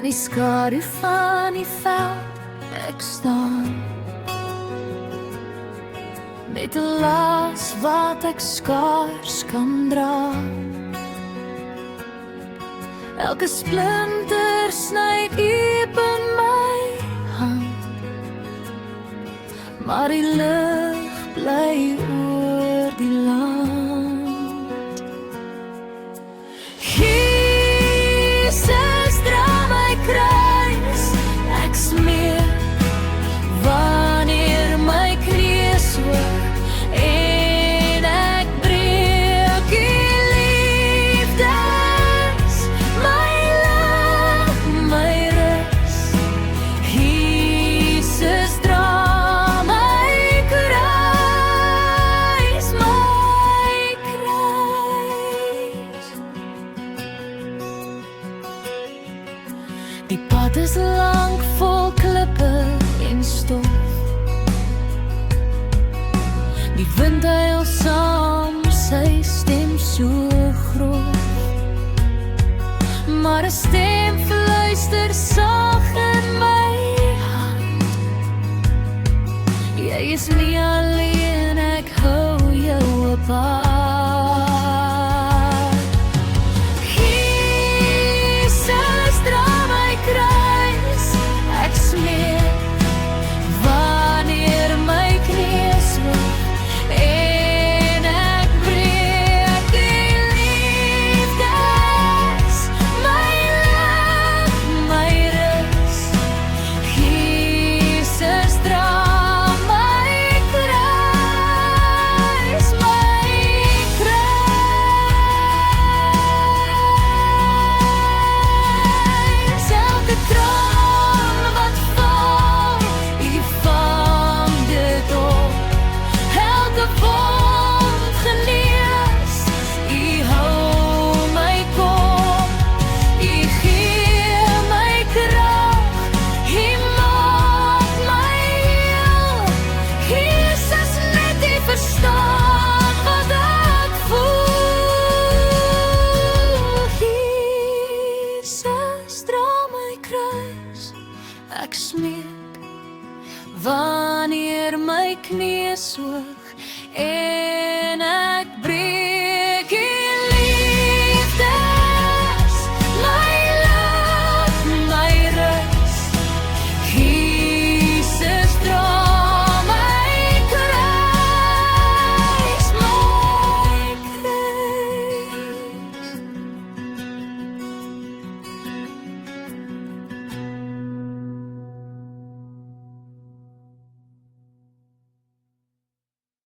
die skadu van die veld ek staan, met 'n las wat ek skaars kan dra. Elke splinter sny diep in my hand, maar die lig bly oor die land. Jesus, dra my kruis, ek smeek, wanneer my knieë swyg en ek breek die liefdes, my lig, my rus. Jesus, dra my kruis, die pad is lank vol klippe en stof, die wind huil saam, sy stem so grof, maar 'n stem fluister sag in my hart, jy is nie alleen, ek hou jou op pad. Jesus, dra my kruis, ek smeek, wanneer my knieë swyg en ek breek die liefdes, my lig, my rus. Jesus, dra my kruis, elke traan wat val, U vang dit op, elke wond genees, U hou my kop, U gee my krag, U maak my heel. Jesus, net U verstaan wat ek voel. Jesus, dra my kruis, ek smeek, wanneer my knieë swyg